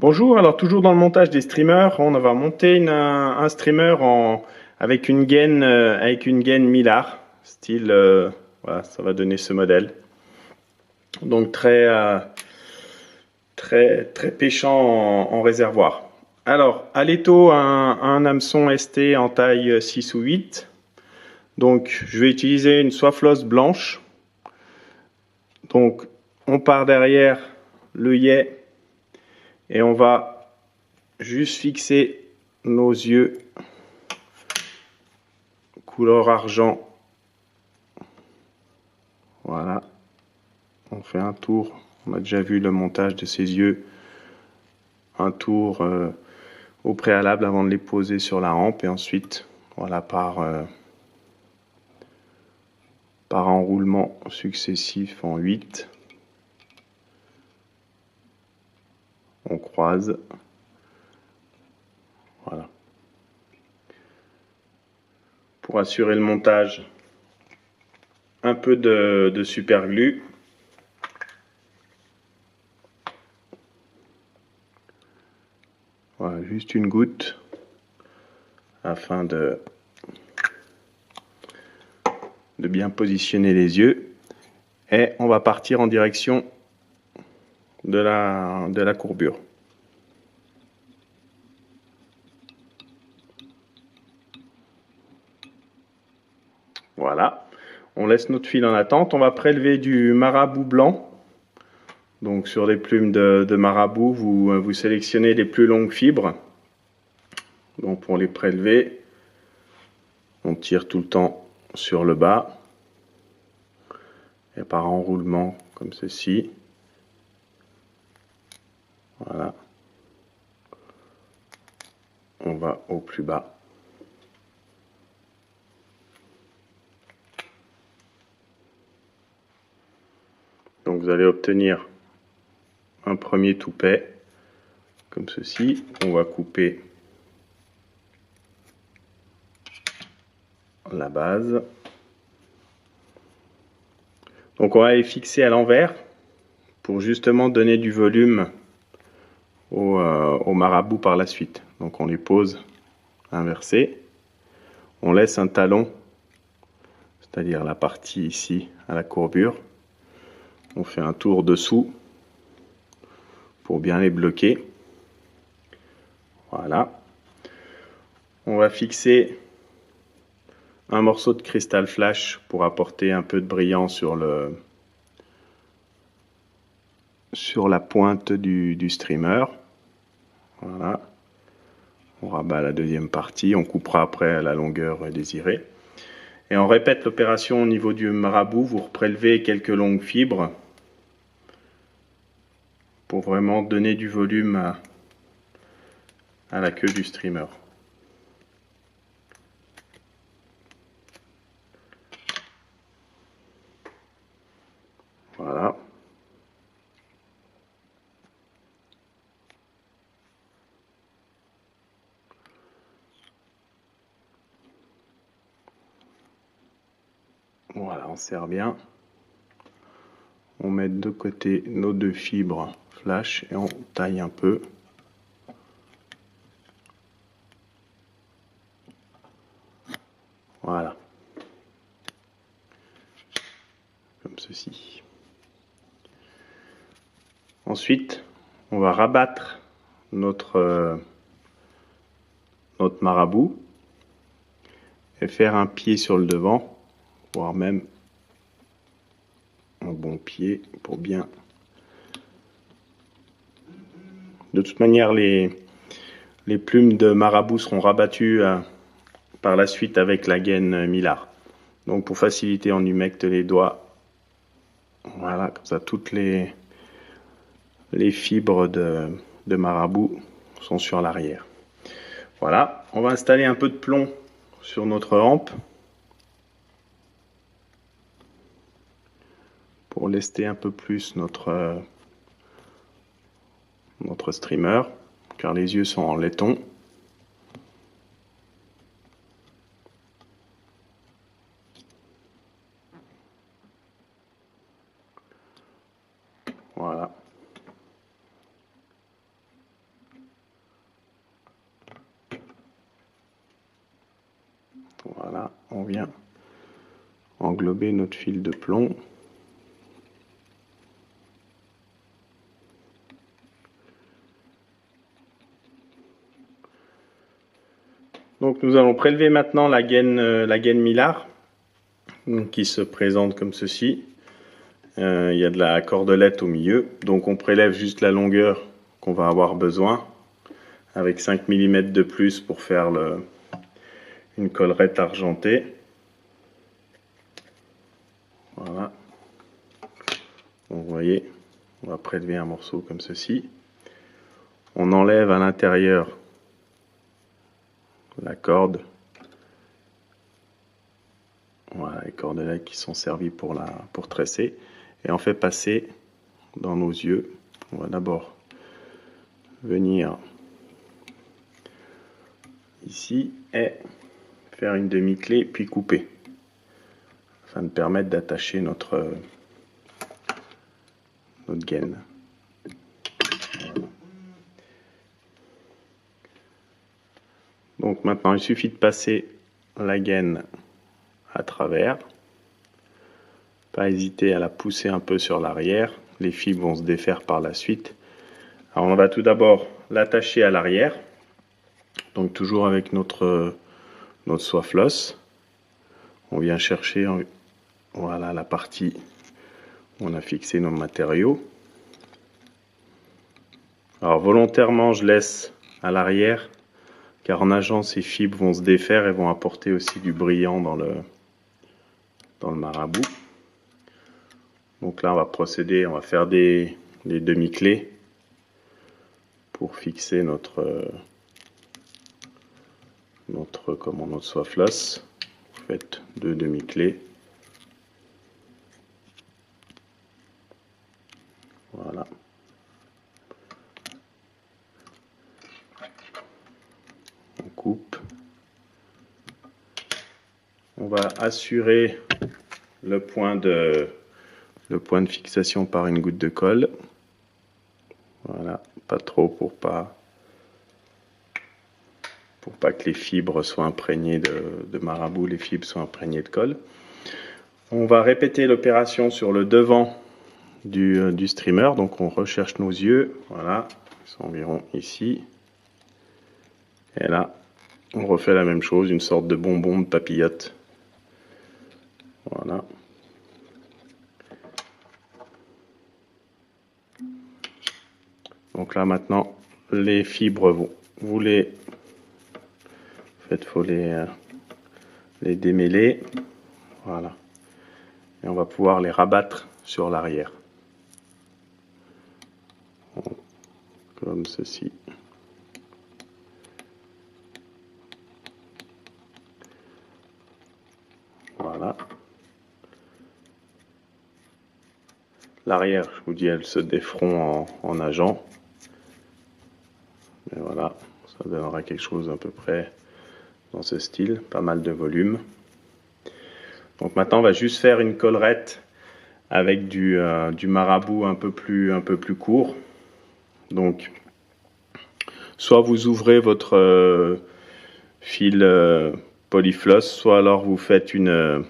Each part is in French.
Bonjour, alors toujours dans le montage des streamers, on va monter un streamer avec une gaine Millar, style, voilà, ça va donner ce modèle. Donc très pêchant en réservoir. Alors, à l'étau, un hameçon ST en taille 6 ou 8. Donc, je vais utiliser une soie flosse blanche. Donc, on part derrière le yai et on va juste fixer nos yeux couleur argent. Voilà, on fait un tour. On a déjà vu le montage de ces yeux. Un tour au préalable avant de les poser sur la rampe et ensuite, voilà, par enroulement successif en 8. On croise. Voilà. Pour assurer le montage, un peu de super glue. Voilà, juste une goutte afin de bien positionner les yeux. Et on va partir en direction de la courbure. Voilà, on laisse notre fil en attente. On va prélever du marabout blanc. Donc sur les plumes de marabout, vous sélectionnez les plus longues fibres. Donc pour les prélever, on tire tout le temps sur le bas. Et par enroulement comme ceci. Voilà. On va au plus bas. Donc vous allez obtenir un premier toupet comme ceci. On va couper la base. Donc on va les fixer à l'envers pour justement donner du volume au marabout par la suite. Donc on les pose inversés. On laisse un talon, c'est-à-dire la partie ici à la courbure. On fait un tour dessous pour bien les bloquer. Voilà. On va fixer un morceau de cristal flash pour apporter un peu de brillant sur la pointe du streamer. Voilà. On rabat la deuxième partie, on coupera après à la longueur désirée. Et on répète l'opération au niveau du marabout, vous prélevez quelques longues fibres pour vraiment donner du volume à la queue du streamer. Voilà. Voilà, on serre bien. On met de côté nos deux fibres flash et on taille un peu. Voilà. Comme ceci. Ensuite, on va rabattre notre marabout et faire un pied sur le devant, voire même un bon pied pour bien. De toute manière, les plumes de marabout seront rabattues par la suite avec la gaine Millar. Donc pour faciliter, on humecte les doigts. Voilà, comme ça toutes les fibres de marabout sont sur l'arrière. Voilà, on va installer un peu de plomb sur notre hampe pour lester un peu plus notre streamer, car les yeux sont en laiton. Voilà. Voilà, on vient englober notre fil de plomb. Donc nous allons prélever maintenant la gaine Millar, qui se présente comme ceci. Il y a de la cordelette au milieu, donc on prélève juste la longueur qu'on va avoir besoin, avec 5 mm de plus pour faire une collerette argentée. Voilà. Donc vous voyez, on va prélever un morceau comme ceci. On enlève à l'intérieur la corde. Voilà, les cordelettes qui sont servies pour tresser. Et on fait passer dans nos yeux. On va d'abord venir ici et faire une demi-clé puis couper, afin de permettre d'attacher notre gaine. Voilà. Donc maintenant il suffit de passer la gaine à travers, pas hésiter à la pousser un peu sur l'arrière, les fibres vont se défaire par la suite. Alors on va tout d'abord l'attacher à l'arrière, donc toujours avec notre soie floss. On vient chercher voilà la partie où on a fixé nos matériaux. Alors volontairement je laisse à l'arrière, car en nageant ces fibres vont se défaire et vont apporter aussi du brillant dans le marabout. Donc là on va procéder, on va faire des demi-clés pour fixer notre soie floss. Vous faites 2 demi-clés. Voilà. On coupe. On va assurer le point de fixation par une goutte de colle. Voilà, pas trop pour pas que les fibres soient imprégnées de marabout, les fibres soient imprégnées de colle. On va répéter l'opération sur le devant du streamer, donc on recherche nos yeux, voilà, ils sont environ ici. Et là, on refait la même chose, une sorte de bonbon de papillote. Voilà. Donc là maintenant, les fibres, faut les démêler. Voilà. Et on va pouvoir les rabattre sur l'arrière. Comme ceci. Voilà. L'arrière, je vous dis, elles se déferont en nageant. Et voilà, ça donnera quelque chose à peu près dans ce style, pas mal de volume. Donc maintenant, on va juste faire une collerette avec du marabout un peu plus court. Donc, soit vous ouvrez votre fil polyfloss, soit alors vous faites une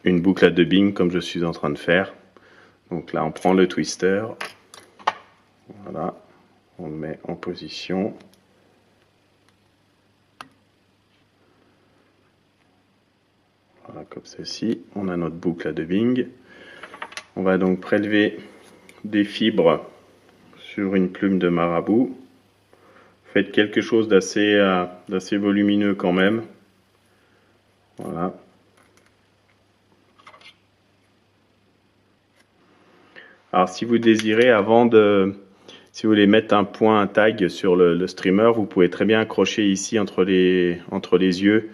boucle à dubbing comme je suis en train de faire. Donc là, on prend le twister, voilà, on le met en position. Voilà, comme ceci, on a notre boucle à dubbing. On va donc prélever des fibres sur une plume de marabout. Faites quelque chose d'assez volumineux quand même. Voilà. Alors si vous désirez, si vous voulez mettre un point, un tag sur le streamer, vous pouvez très bien accrocher ici entre les yeux,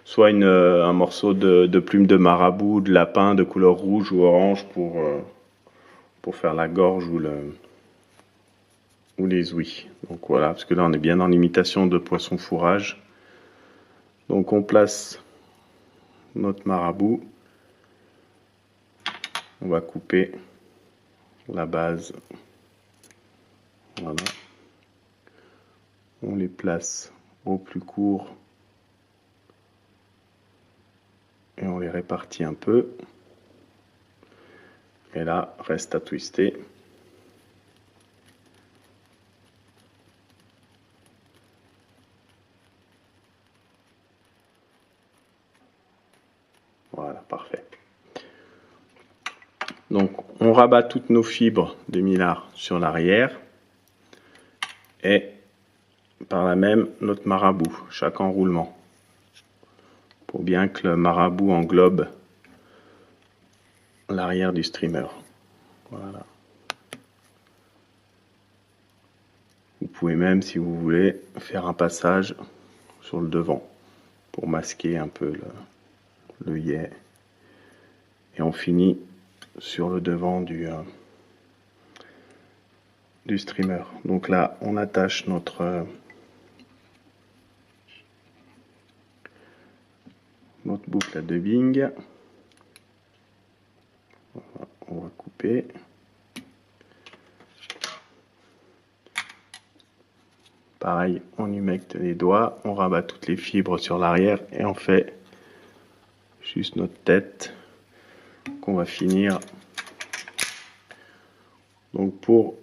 soit un morceau de plume de marabout, de lapin de couleur rouge ou orange pour faire la gorge ou les ouïes. Donc voilà, parce que là on est bien dans l'imitation de poisson fourrage. Donc on place notre marabout, on va couper la base, voilà, on les place au plus court et on les répartit un peu. Et là, reste à twister. Voilà, parfait. Donc, on rabat toutes nos fibres de millard sur l'arrière et par là même notre marabout, chaque enroulement, pour bien que le marabout englobe l'arrière du streamer. Voilà. Vous pouvez même, si vous voulez, faire un passage sur le devant pour masquer un peu le yé. Et on finit sur le devant du streamer. Donc là, on attache notre boucle à dubbing. On va couper. Pareil, on humecte les doigts, on rabat toutes les fibres sur l'arrière et on fait juste notre tête qu'on va finir. Donc pour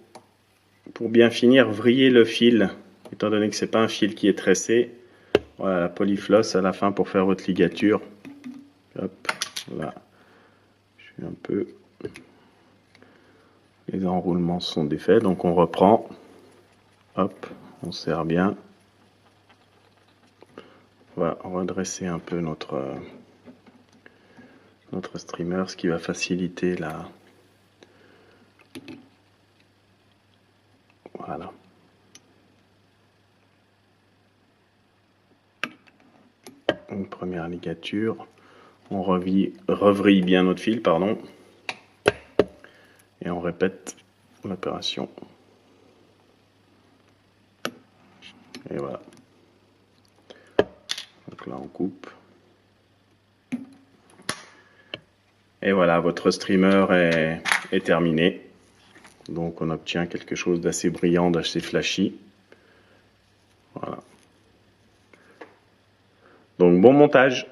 bien finir, vriller le fil, étant donné que c'est pas un fil qui est tressé. Voilà, la polyfloss à la fin pour faire votre ligature. Hop, là, je suis un peu. Les enroulements sont défaits, donc on reprend. Hop, on serre bien. On va redresser un peu notre streamer, ce qui va faciliter la. Voilà. Une première ligature. On revrille bien notre fil, pardon. Et on répète l'opération. Et voilà. Donc là, on coupe. Et voilà, votre streamer est terminé. Donc on obtient quelque chose d'assez brillant, d'assez flashy. Voilà. Donc bon montage!